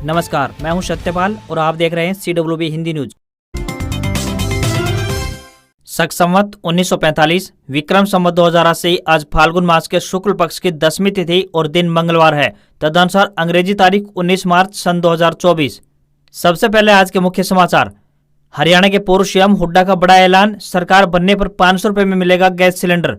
नमस्कार, मैं हूं सत्यपाल और आप देख रहे हैं CWB हिंदी न्यूज। शक संवत 1945 विक्रम संवत 2080 आज फाल्गुन मास के शुक्ल पक्ष की 10वीं तिथि और दिन मंगलवार है। तदनुसार अंग्रेजी तारीख 19 मार्च सन 2024। सबसे पहले आज के मुख्य समाचार। हरियाणा के पूर्व सीएम हुड्डा का बड़ा ऐलान, सरकार बनने पर 500 रुपए में मिलेगा गैस सिलेंडर।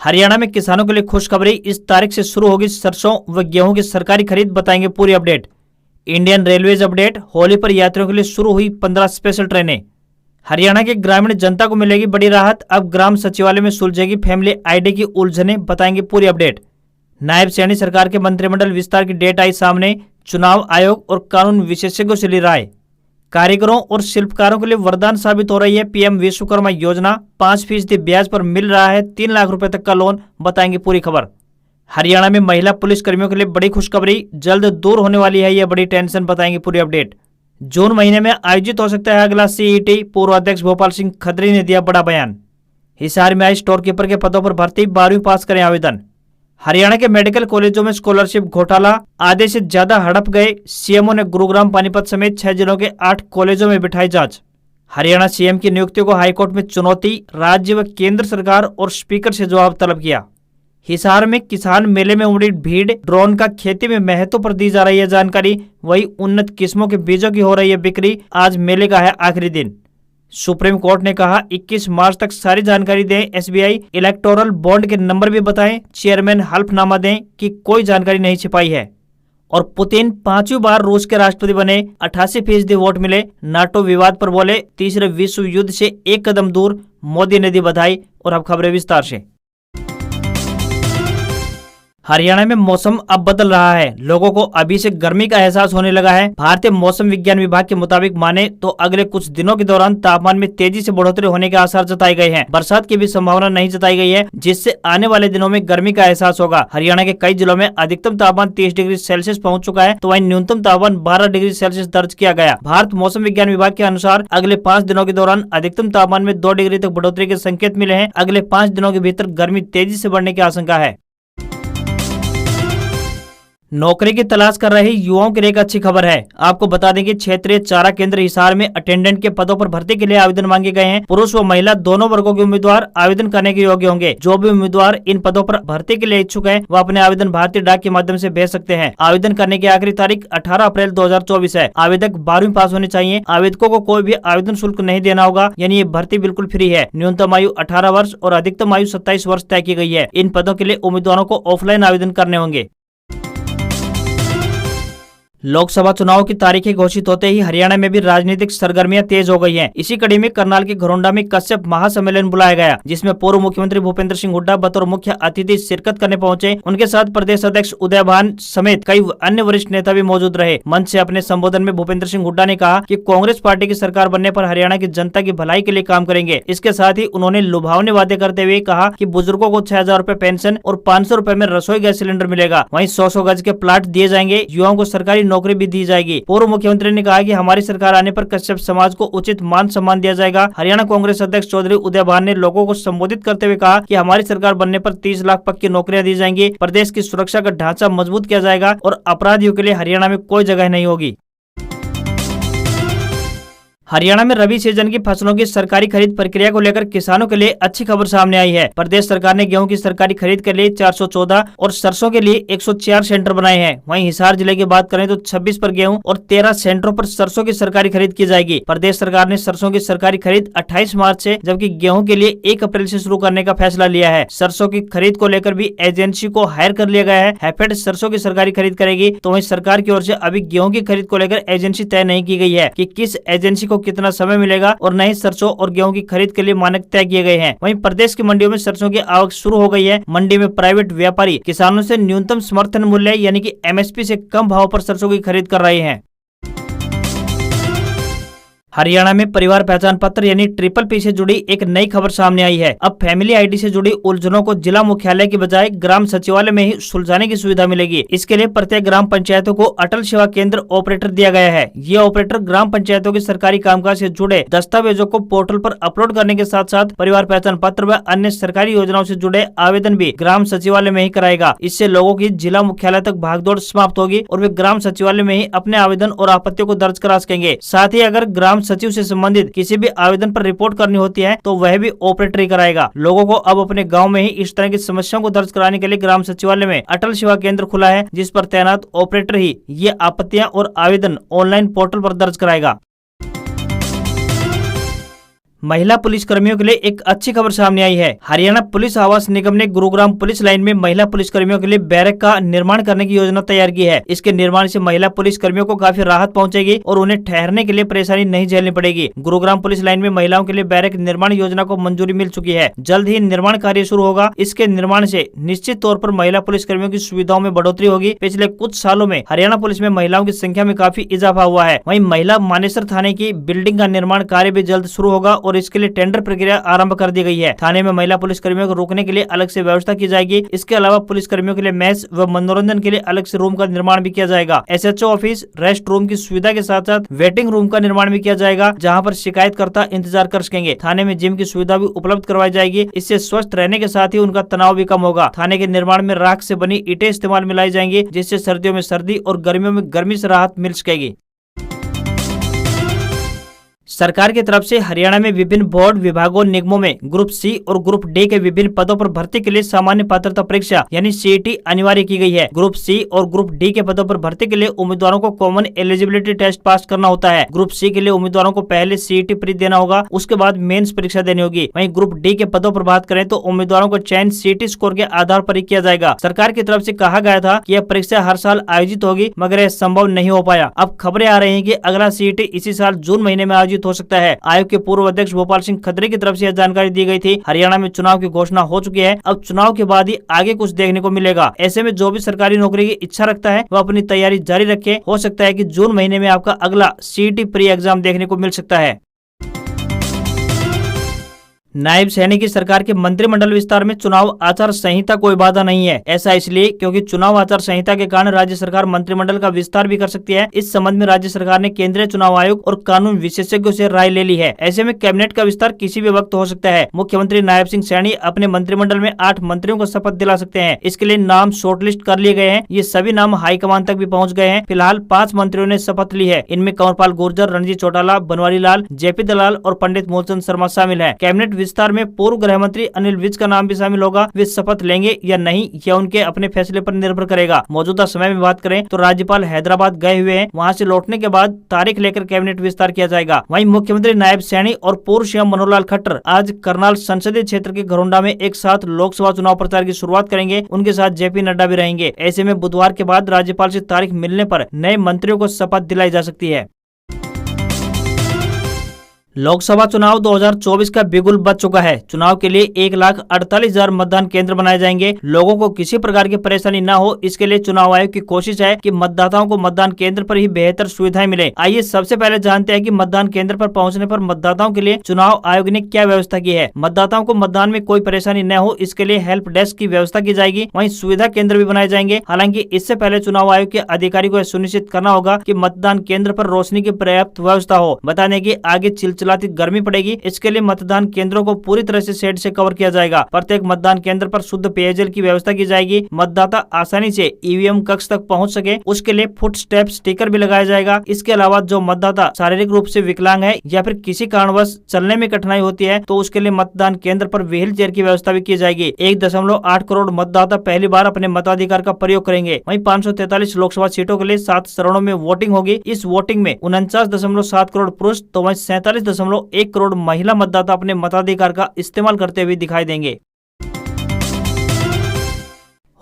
हरियाणा में किसानों के लिए खुशखबरी, इस तारीख से शुरू होगी सरसों व गेहूं की सरकारी खरीद, बताएंगे पूरी update. Indian railways update, Holi पर यात्रियों के लिए शुरू हुई 15 स्पेशल ट्रेनें। हरियाणा की ग्रामीण जनता को मिलेगी बड़ी राहत, अब ग्राम सचिवालय में सुलझेगी फैमिली आईडी की उलझनें, बताएंगे पूरी अपडेट। नायब सैनी सरकार के मंत्रिमंडल विस्तार की डेट आई सामने, चुनाव आयोग और कानून विशेषज्ञों से ली राय। कारीगरों और शिल्पकारों के लिए वरदान साबित हो रही है पीएम विश्वकर्मा योजना, 5% ब्याज पर मिल रहा है 3 लाख रुपए तक का लोन, बताएंगे पूरी खबर। हरियाणा में महिला पुलिस कर्मियों के लिए बड़ी खुशखबरी, जल्द दूर होने वाली है यह बड़ी टेंशन, बताएंगे पूरी अपडेट। जून महीने में आयोजित हो सकता है अगला सीईटी, पूर्व अध्यक्ष भोपाल सिंह खत्री ने दिया बड़ा बयान। हिसार में आई स्टोर कीपर के पदों पर भर्ती, 12वीं पास करें आवेदन। हरियाणा के मेडिकल कॉलेजों में स्कॉलरशिप घोटाला, आधे से ज्यादा हड़प गए, सीएमओ ने गुरुग्राम पानीपत समेत 6 जिलों के 8 कॉलेजों में बिठाई जांच। हरियाणा सीएम की नियुक्ति को हाईकोर्ट में चुनौती, राज्य व केंद्र सरकार और स्पीकर से जवाब तलब किया। हिसार में किसान मेले में उमड़ी भीड़, ड्रोन का खेती में महत्व पर दी जा रही है जानकारी, वही उन्नत किस्मों के बीजों की हो रही है बिक्री। आज मेले का है आखिरी दिन। सुप्रीम कोर्ट ने कहा 21 मार्च तक सारी जानकारी दें, एसबीआई इलेक्टोरल बॉन्ड के नंबर भी बताएं, चेयरमैन हल्फनामा दें कि कोई जानकारी नहीं छिपाई है। और पुतिन 5वीं बार रूस के राष्ट्रपति बने, 88% वोट मिले। नाटो विवाद पर बोले तीसरे विश्व युद्ध से एक कदम दूर, मोदी ने दी बधाई। और अब खबरें विस्तार से। हरियाणा में मौसम अब बदल रहा है, लोगों को अभी से गर्मी का एहसास होने लगा है। भारतीय मौसम विज्ञान विभाग के मुताबिक माने तो अगले कुछ दिनों के दौरान तापमान में तेजी से बढ़ोतरी होने के आसार जताए गए हैं। बरसात की भी संभावना नहीं जताई गई है, जिससे आने वाले दिनों में गर्मी का एहसास होगा। हरियाणा के कई जिलों में अधिकतम तापमान 30 डिग्री सेल्सियस पहुंच चुका है, तो वहीं न्यूनतम तापमान 12 डिग्री सेल्सियस दर्ज किया गया। भारत मौसम विज्ञान विभाग के अनुसार अगले 5 दिनों के दौरान अधिकतम तापमान में 2 डिग्री तक बढ़ोतरी के संकेत मिले हैं। अगले 5 दिनों के भीतर गर्मी तेजी से बढ़ने की आशंका है। नौकरी की तलाश कर रहे युवाओं के लिए एक अच्छी खबर है। आपको बता दें कि क्षेत्रीय चारा केंद्र हिसार में अटेंडेंट के पदों पर भर्ती के लिए आवेदन मांगे गए हैं। पुरुष व महिला दोनों वर्गों के उम्मीदवार आवेदन करने के योग्य होंगे। जो भी उम्मीदवार इन पदों पर भर्ती के लिए इच्छुक हैं, वह अपने आवेदन भारतीय डाक के माध्यम से भेज सकते हैं। आवेदन करने की आखिरी तारीख 18 अप्रैल 2024 है। आवेदक 12वीं पास होनी चाहिए। आवेदकों को कोई भी आवेदन शुल्क नहीं देना होगा, यानी ये भर्ती बिल्कुल फ्री है। न्यूनतम आयु 18 वर्ष और अधिकतम आयु 27 वर्ष तय की गई है। इन पदों के लिए उम्मीदवारों को ऑफलाइन आवेदन करने होंगे। लोकसभा चुनाव की तारीखें घोषित होते ही हरियाणा में भी राजनीतिक सरगर्मियां तेज हो गई हैं। इसी कड़ी में करनाल के घरोंडा में कश्यप महासम्मेलन बुलाया गया, जिसमें पूर्व मुख्यमंत्री भूपेंद्र सिंह हुड्डा बतौर मुख्य अतिथि शिरकत करने पहुंचे। उनके साथ प्रदेश अध्यक्ष उदय भान समेत कई अन्य वरिष्ठ नेता भी मौजूद रहे। मंच से अपने संबोधन में भूपेंद्र सिंह हुड्डा ने कहा कि कांग्रेस पार्टी की सरकार बनने पर हरियाणा की जनता की भलाई के लिए काम करेंगे। इसके साथ ही उन्होंने लुभावने वादे करते हुए कहा कि बुजुर्गों को 6,000 रुपए पेंशन और 500 रुपए में रसोई गैस सिलेंडर मिलेगा। वहीं 100 गज के प्लाट दिए जाएंगे। युवाओं को सरकारी नौकरी भी दी जाएगी। पूर्व मुख्यमंत्री ने कहा कि हमारी सरकार आने पर कश्यप समाज को उचित मान सम्मान दिया जाएगा। हरियाणा कांग्रेस अध्यक्ष चौधरी उदय भान ने लोगों को संबोधित करते हुए कहा कि हमारी सरकार बनने पर 30 लाख पक्की नौकरियां दी जाएंगी। प्रदेश की सुरक्षा का ढांचा मजबूत किया जाएगा और अपराधियों के लिए हरियाणा में कोई जगह नहीं होगी। हरियाणा में रबी सीजन की फसलों की सरकारी खरीद प्रक्रिया को लेकर किसानों के लिए अच्छी खबर सामने आई है। प्रदेश सरकार ने गेहूं की सरकारी खरीद के लिए 414 और सरसों के लिए 104 सेंटर बनाए हैं। वहीं हिसार जिले की बात करें तो 26 पर गेहूं और 13 सेंटरों पर सरसों की सरकारी खरीद की जाएगी। प्रदेश सरकार ने सरसों की सरकारी खरीद 28 मार्च से, जबकि गेहूं के लिए 1 अप्रैल से शुरू करने का फैसला लिया है। सरसों की खरीद को लेकर भी एजेंसी को हायर कर लिया गया है। हैफेड सरसों की सरकारी खरीद करेगी, तो वहीं सरकार की ओर से अभी गेहूं की खरीद को लेकर एजेंसी तय नहीं की गई है कि किस एजेंसी को कितना समय मिलेगा और नई सरसों और गेहूं की खरीद के लिए मानक तय किए गए हैं। वहीं प्रदेश की मंडियों में सरसों की आवक शुरू हो गई है। मंडी में प्राइवेट व्यापारी किसानों से न्यूनतम समर्थन मूल्य यानी कि एमएसपी से कम भाव पर सरसों की खरीद कर रहे हैं। हरियाणा में परिवार पहचान पत्र यानी ट्रिपल पी से जुड़ी एक नई खबर सामने आई है। अब फैमिली आईडी से जुड़ी उलझनों को जिला मुख्यालय की बजाय ग्राम सचिवालय में ही सुलझाने की सुविधा मिलेगी। इसके लिए प्रत्येक ग्राम पंचायतों को अटल सेवा केंद्र ऑपरेटर दिया गया है। ये ऑपरेटर ग्राम पंचायतों के सरकारी कामकाज से जुड़े दस्तावेजों को पोर्टल पर अपलोड करने के साथ साथ परिवार पहचान पत्र व अन्य सरकारी योजनाओं से जुड़े आवेदन भी ग्राम सचिवालय में ही कराएगा। इससे लोगों की जिला मुख्यालय तक भागदौड़ समाप्त होगी और वे ग्राम सचिवालय में ही अपने आवेदन और आपत्तियों को दर्ज करा सकेंगे। साथ ही अगर ग्राम सचिव से संबंधित किसी भी आवेदन पर रिपोर्ट करनी होती है तो वह भी ऑपरेटर ही कराएगा। लोगों को अब अपने गांव में ही इस तरह की समस्याओं को दर्ज कराने के लिए ग्राम सचिवालय में अटल सेवा केंद्र खुला है, जिस पर तैनात ऑपरेटर ही ये आपत्तियां और आवेदन ऑनलाइन पोर्टल पर दर्ज कराएगा। महिला पुलिस कर्मियों के लिए एक अच्छी खबर सामने आई है। हरियाणा पुलिस आवास निगम ने गुरुग्राम पुलिस लाइन में महिला पुलिस कर्मियों के लिए बैरक का निर्माण करने की योजना तैयार की है। इसके निर्माण से महिला पुलिस कर्मियों को काफी राहत पहुंचेगी और उन्हें ठहरने के लिए परेशानी नहीं झेलनी पड़ेगी। गुरुग्राम पुलिस लाइन में महिलाओं के लिए बैरक निर्माण योजना को मंजूरी मिल चुकी है। जल्द ही निर्माण कार्य शुरू होगा। इसके निर्माण से निश्चित तौर पर महिला पुलिस कर्मियों की सुविधाओं में बढ़ोतरी होगी। पिछले कुछ सालों में हरियाणा पुलिस में महिलाओं की संख्या में काफी इजाफा हुआ है। वहीं महिला मानेसर थाने की बिल्डिंग का निर्माण कार्य भी जल्द शुरू होगा और इसके लिए टेंडर प्रक्रिया आरंभ कर दी गई है। थाने में महिला पुलिस कर्मियों को रोकने के लिए अलग से व्यवस्था की जाएगी। इसके अलावा पुलिस कर्मियों के लिए मेस व मनोरंजन के लिए अलग से रूम का निर्माण भी किया जाएगा। एसएचओ ऑफिस, रेस्ट रूम की सुविधा के साथ साथ वेटिंग रूम का निर्माण भी किया जाएगा, जहां पर शिकायतकर्ता इंतजार कर सकेंगे। थाने में जिम की सुविधा भी उपलब्ध करवाई जाएगी। इससे स्वस्थ रहने के साथ ही उनका तनाव भी कम होगा। थाने के निर्माण में राख से बनी ईंटें इस्तेमाल में लाई जाएंगी, जिससे सर्दियों में सर्दी और गर्मियों में गर्मी से राहत मिल सकेगी। सरकार की तरफ से हरियाणा में विभिन्न बोर्ड, विभागों, निगमों में ग्रुप सी और ग्रुप डी के विभिन्न पदों पर भर्ती के लिए सामान्य पात्रता परीक्षा यानी सीईटी अनिवार्य की गई है। ग्रुप सी और ग्रुप डी के पदों पर भर्ती के लिए उम्मीदवारों को कॉमन एलिजिबिलिटी टेस्ट पास करना होता है। ग्रुप सी के लिए उम्मीदवारों को पहले सीईटी प्री देना होगा, उसके बाद मेंस परीक्षा देनी होगी। वहीं ग्रुप डी के पदों पर बात करें तो उम्मीदवारों को चयन सीईटी स्कोर के आधार पर ही किया जाएगा। सरकार की तरफ से कहा गया था कि यह परीक्षा हर साल आयोजित होगी, मगर यह संभव नहीं हो पाया। अब खबरें आ रही है कि अगला सीईटी इसी साल जून महीने में आयोजित हो सकता है। आयोग के पूर्व अध्यक्ष भोपाल सिंह खत्री की तरफ से यह जानकारी दी गई थी। हरियाणा में चुनाव की घोषणा हो चुकी है। अब चुनाव के बाद ही आगे कुछ देखने को मिलेगा। ऐसे में जो भी सरकारी नौकरी की इच्छा रखता है वह अपनी तैयारी जारी रखे। हो सकता है कि जून महीने में आपका अगला सीईटी प्री एग्जाम देखने को मिल सकता है। नायब सैनी की सरकार के मंत्रिमंडल विस्तार में चुनाव आचार संहिता कोई बाधा नहीं है। ऐसा इसलिए क्योंकि चुनाव आचार संहिता के कारण राज्य सरकार मंत्रिमंडल का विस्तार भी कर सकती है। इस संबंध में राज्य सरकार ने केंद्रीय चुनाव आयोग और कानून विशेषज्ञों से राय ले ली है। ऐसे में कैबिनेट का विस्तार किसी भी वक्त हो सकता है। मुख्यमंत्री नायब सिंह सैनी अपने मंत्रिमंडल में 8 मंत्रियों को शपथ दिला सकते हैं। इसके लिए नाम शॉर्टलिस्ट कर लिए गए हैं। ये सभी नाम हाईकमान तक भी पहुँच गए हैं। फिलहाल 5 मंत्रियों ने शपथ ली है। इनमें कंवरपाल गुर्जर, रणजीत चौटाला, बनवारी लाल, जेपी दलाल और पंडित मूलचंद शर्मा शामिल है। कैबिनेट विस्तार में पूर्व गृह मंत्री अनिल विज का नाम भी शामिल होगा। वे शपथ लेंगे या नहीं यह उनके अपने फैसले पर निर्भर करेगा। मौजूदा समय में बात करें तो राज्यपाल हैदराबाद गए हुए हैं। वहां से लौटने के बाद तारीख लेकर कैबिनेट विस्तार किया जाएगा। वहीं मुख्यमंत्री नायब सैनी और पूर्व सीएम मनोहर लाल खट्टर आज करनाल संसदीय क्षेत्र के घरोंडा में एक साथ लोकसभा चुनाव प्रचार की शुरुआत करेंगे। उनके साथ जेपी नड्डा भी रहेंगे। ऐसे में बुधवार के बाद राज्यपाल से तारीख मिलने पर नए मंत्रियों को शपथ दिलाई जा सकती है। लोकसभा चुनाव 2024 का बिगुल बज चुका है। चुनाव के लिए 1,48,000 मतदान केंद्र बनाए जाएंगे। लोगों को किसी प्रकार की परेशानी न हो, इसके लिए चुनाव आयोग की कोशिश है कि मतदाताओं को मतदान केंद्र पर ही बेहतर सुविधाएं मिले। आइए सबसे पहले जानते हैं कि मतदान केंद्र पर पहुंचने पर मतदाताओं के लिए चुनाव आयोग ने क्या व्यवस्था की है। मतदाताओं को मतदान में कोई परेशानी न हो, इसके लिए हेल्प डेस्क की व्यवस्था की जाएगी। वहीं सुविधा केंद्र भी बनाए जाएंगे। हालांकि इससे पहले चुनाव आयोग के अधिकारी को सुनिश्चित करना होगा कि मतदान केंद्र पर रोशनी की पर्याप्त व्यवस्था हो। बता दें कि आगे चिलचिलाती गर्मी पड़ेगी। इसके लिए मतदान केंद्रों को पूरी तरह से शेड से कवर किया जाएगा। प्रत्येक मतदान केंद्र पर शुद्ध पेयजल की व्यवस्था की जाएगी। मतदाता आसानी से ईवीएम कक्ष तक पहुंच सके, उसके लिए फुट स्टेप स्टिकर भी लगाया जाएगा। इसके अलावा जो मतदाता शारीरिक रूप से विकलांग है या फिर किसी कारणवश चलने में कठिनाई होती है तो उसके लिए मतदान केंद्र पर व्हील चेयर की व्यवस्था भी की जाएगी। 1.8 करोड़ मतदाता पहली बार अपने मताधिकार का प्रयोग करेंगे। वहीं 543 लोकसभा सीटों के लिए 7 चरणों में वोटिंग होगी। इस वोटिंग में 49.7 करोड़ पुरुष तो वहीं 47.1 करोड़ महिला मतदाता अपने मताधिकार का इस्तेमाल करते हुए दिखाई देंगे।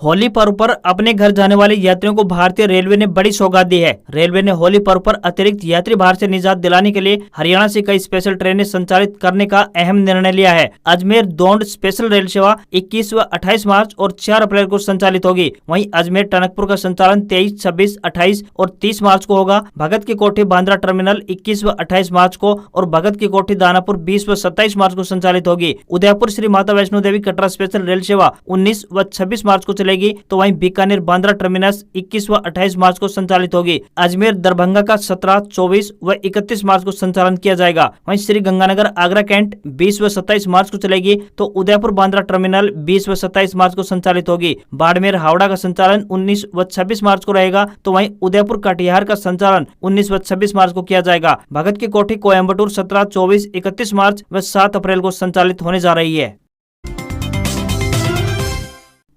होली पर्व पर अपने घर जाने वाले यात्रियों को भारतीय रेलवे ने बड़ी सौगात दी है। रेलवे ने होली पर्व पर अतिरिक्त यात्री भार से निजात दिलाने के लिए हरियाणा से कई स्पेशल ट्रेनें संचालित करने का अहम निर्णय लिया है। अजमेर दौंड स्पेशल रेल सेवा 21 व 28 मार्च और 4 अप्रैल को संचालित होगी। वहीं अजमेर टनकपुर का संचालन 23, 26, 28 और 30 मार्च को होगा। भगत की कोठी बांद्रा टर्मिनल 21 व 28 मार्च को और भगत की कोठी दानापुर 20 व 27 मार्च को संचालित होगी। उदयपुर श्री माता वैष्णो देवी कटरा स्पेशल रेल सेवा 19 व 26 मार्च को चलेगी, तो वहीं बीकानेर बांद्रा टर्मिनस 21 व 28 मार्च को संचालित होगी। अजमेर दरभंगा का 17, 24 व 31 मार्च को संचालन किया जाएगा। वहीं श्री गंगानगर आगरा कैंट 20 व 27 मार्च को चलेगी, तो उदयपुर बांद्रा टर्मिनल 20 व 27 मार्च को संचालित होगी। बाड़मेर हावड़ा का संचालन 19 व 26 मार्च को रहेगा, तो वहीं उदयपुर कटिहार का संचालन 19 व 26 मार्च को किया जाएगा। भगत की कोठी कोयम्बटूर 17, 24, 31 मार्च व 7 अप्रैल को संचालित होने जा रही है।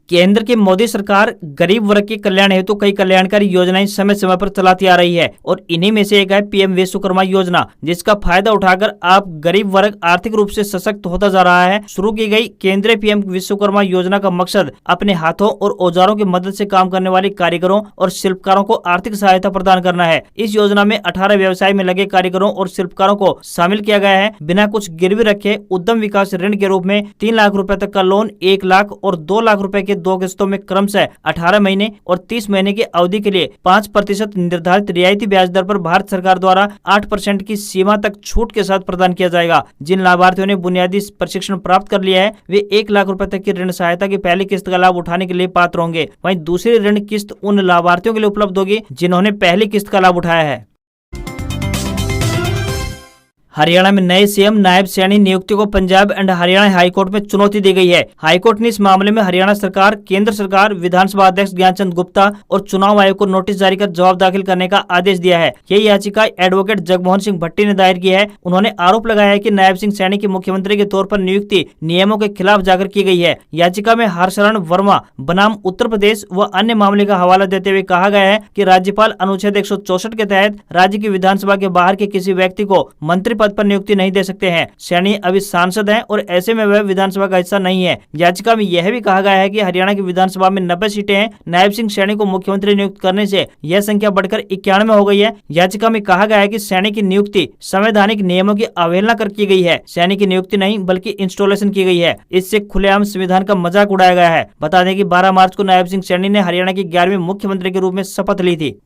केंद्र की मोदी सरकार गरीब वर्ग के कल्याण हेतु कई कल्याणकारी योजनाएं समय समय पर चलाती आ रही है और इन्हीं में से एक है पीएम विश्वकर्मा योजना, जिसका फायदा उठाकर आप गरीब वर्ग आर्थिक रूप से सशक्त होता जा रहा है। शुरू की गई केंद्रीय पीएम विश्वकर्मा योजना का मकसद अपने हाथों और औजारों की मदद से काम करने वाले कारीगरों और शिल्पकारों को आर्थिक सहायता प्रदान करना है। इस योजना में 18 व्यवसाय में लगे कारीगरों और शिल्पकारों को शामिल किया गया है। बिना कुछ गिरवी रखे उद्यम विकास ऋण के रूप में 3 लाख रुपए तक का लोन, 1 लाख और 2 लाख रुपए के 2 किस्तों में क्रमशः 18 महीने और 30 महीने की अवधि के लिए 5% निर्धारित रियायती ब्याज दर पर भारत सरकार द्वारा 8% की सीमा तक छूट के साथ प्रदान किया जाएगा। जिन लाभार्थियों ने बुनियादी प्रशिक्षण प्राप्त कर लिया है वे 1 लाख रुपए तक की ऋण सहायता की पहली किस्त का लाभ उठाने के लिए पात्र होंगे। वहीं दूसरी ऋण किस्त उन लाभार्थियों के लिए उपलब्ध होगी जिन्होंने पहली किस्त का लाभ उठाया है। हरियाणा में नए सीएम नायब सैनी नियुक्ति को पंजाब एंड हरियाणा हाईकोर्ट में चुनौती दी गई है। हाईकोर्ट ने इस मामले में हरियाणा सरकार, केंद्र सरकार, विधानसभा अध्यक्ष ज्ञानचंद गुप्ता और चुनाव आयोग को नोटिस जारी कर जवाब दाखिल करने का आदेश दिया है। यह याचिका एडवोकेट जगमोहन सिंह भट्टी ने दायर की है। उन्होंने आरोप लगाया है कि नायब सिंह सैनी की मुख्यमंत्री के तौर पर नियुक्ति नियमों के खिलाफ जाकर की गई है। याचिका में हरशरण वर्मा बनाम उत्तर प्रदेश व अन्य मामले का हवाला देते हुए कहा गया है कि राज्यपाल अनुच्छेद 164 के तहत राज्य की विधानसभा के बाहर के किसी व्यक्ति को मंत्री पद पर नियुक्ति नहीं दे सकते हैं। सैनी अभी सांसद हैं और ऐसे में वह विधानसभा का हिस्सा नहीं है। याचिका में यह भी कहा गया है कि हरियाणा की विधानसभा में 90 सीटें हैं। नायब सिंह सैनी को मुख्यमंत्री नियुक्त करने से यह संख्या बढ़कर 91 हो गई है। याचिका में कहा गया है कि सैनी की नियुक्ति संवैधानिक नियमों की अवहेलना कर की गई है। सैनी की नियुक्ति नहीं बल्कि इंस्टॉलेशन की गई है। इससे खुलेआम संविधान का मजाक उड़ाया गया है। बता दें कि 12 मार्च को नायब सिंह सैनी ने हरियाणा की 11वीं मुख्यमंत्री के रूप में शपथ ली थी।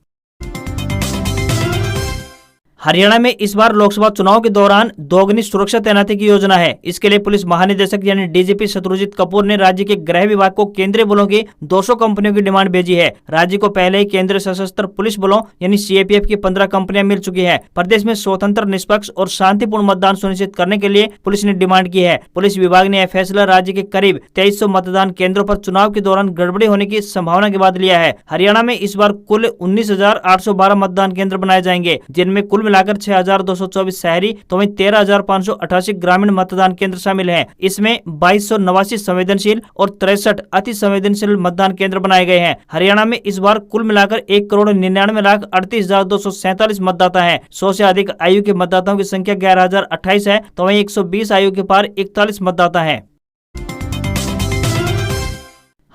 हरियाणा में इस बार लोकसभा चुनाव के दौरान दोगुनी सुरक्षा तैनाती की योजना है। इसके लिए पुलिस महानिदेशक यानी डीजीपी शत्रुजीत कपूर ने राज्य के गृह विभाग को केंद्रीय बलों की 200 कंपनियों की डिमांड भेजी है। राज्य को पहले ही केंद्रीय सशस्त्र पुलिस बलों यानी सीएपीएफ की 15 कंपनियां मिल चुकी है। प्रदेश में स्वतंत्र, निष्पक्ष और शांतिपूर्ण मतदान सुनिश्चित करने के लिए पुलिस ने डिमांड की है। पुलिस विभाग ने यह फैसला राज्य के करीब 2300 मतदान केंद्रों पर चुनाव के दौरान गड़बड़ी होने की संभावना के बाद लिया है। हरियाणा में इस बार कुल 19,812 मतदान केंद्र बनाए जाएंगे, जिनमें कुल मिलाकर 6,224 शहरी तो वहीं 13,588 ग्रामीण मतदान केंद्र शामिल हैं। इसमें 2289 संवेदनशील और 63 अति संवेदनशील मतदान केंद्र बनाए गए हैं। हरियाणा में इस बार कुल मिलाकर 1,99,38,247 मतदाता हैं। 100 से अधिक आयु के मतदाताओं की संख्या 11,028 है, तो वहीं 120 आयु के पार 41 मतदाता हैं।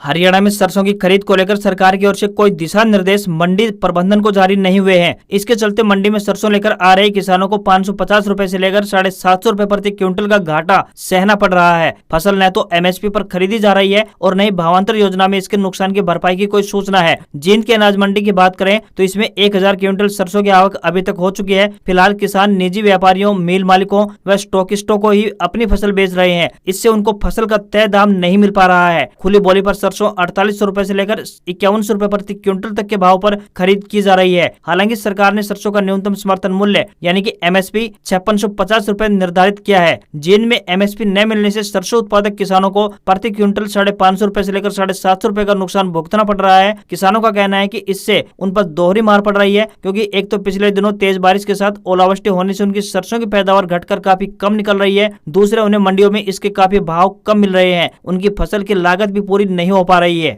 हरियाणा में सरसों की खरीद को लेकर सरकार की ओर से कोई दिशा निर्देश मंडी प्रबंधन को जारी नहीं हुए हैं। इसके चलते मंडी में सरसों लेकर आ रहे किसानों को 550 रुपए से लेकर 750 रुपए प्रति क्विंटल का घाटा सहना पड़ रहा है। फसल न तो एमएसपी पर खरीदी जा रही है और न ही भावांतर योजना में इसके नुकसान की भरपाई की कोई सूचना है। जींद की अनाज मंडी की बात करें तो इसमें 1000 क्विंटल सरसों की आवक अभी तक हो चुकी है। फिलहाल किसान निजी व्यापारियों, मिल मालिकों व स्टॉकिस्टों को ही अपनी फसल बेच रहे हैं। इससे उनको फसल का तय दाम नहीं मिल पा रहा है। खुली बोली पर सरसों 4800 रुपए से लेकर 5100 रुपए प्रति क्विंटल तक के भाव पर खरीद की जा रही है। हालांकि सरकार ने सरसों का न्यूनतम समर्थन मूल्य यानी कि एमएसपी 5650 रुपए निर्धारित किया है। जिनमें एमएसपी न मिलने से सरसों उत्पादक किसानों को प्रति क्विंटल 550 रुपए से लेकर 750 रुपए का नुकसान भुगतना पड़ रहा है। किसानों का कहना है कि इससे उन पर दोहरी मार पड़ रही है, क्योंकि एक तो पिछले दिनों तेज बारिश के साथ ओलावृष्टि होने से उनकी सरसों की पैदावार घटकर काफी कम निकल रही है। दूसरे उन्हें मंडियों में इसके काफी भाव कम मिल रहे हैं। उनकी फसल की लागत भी पूरी नहीं हो पा रही है।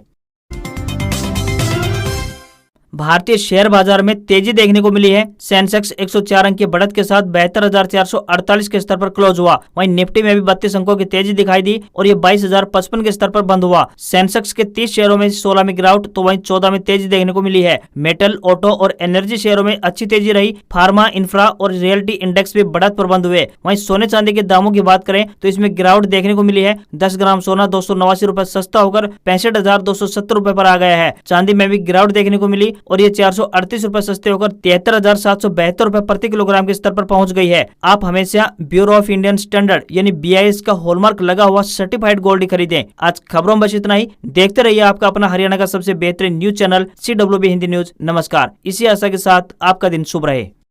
भारतीय शेयर बाजार में तेजी देखने को मिली है। सेंसेक्स 104 अंक की बढ़त के साथ 72,448 के स्तर पर क्लोज हुआ। वहीं निफ्टी में भी 32 अंकों की तेजी दिखाई दी और ये 22,055 के स्तर पर बंद हुआ। सेंसेक्स के 30 शेयरों में 16 में गिरावट तो वहीं 14 में तेजी देखने को मिली है। मेटल, ऑटो और एनर्जी शेयरों में अच्छी तेजी रही। फार्मा, इंफ्रा और रियल्टी इंडेक्स भी बढ़त पर बंद हुए। वहीं सोने चांदी के दामों की बात करें तो इसमें गिरावट देखने को मिली है। 10 ग्राम सोना 289 रुपए सस्ता होकर 65,270 रुपए पर आ गया है। चांदी में भी गिरावट देखने को मिली और ये 438 रुपए सस्ते होकर 73,772 रुपए प्रति किलोग्राम के स्तर पर पहुंच गई है। आप हमेशा ब्यूरो ऑफ इंडियन स्टैंडर्ड यानी BIS का हॉलमार्क लगा हुआ सर्टिफाइड गोल्ड ही खरीदें। आज खबरों में बस इतना ही। देखते रहिए आपका अपना हरियाणा का सबसे बेहतरीन news channel CWB Hindi news. नमस्कार। इसी आशा के साथ आपका दिन शुभ रहे।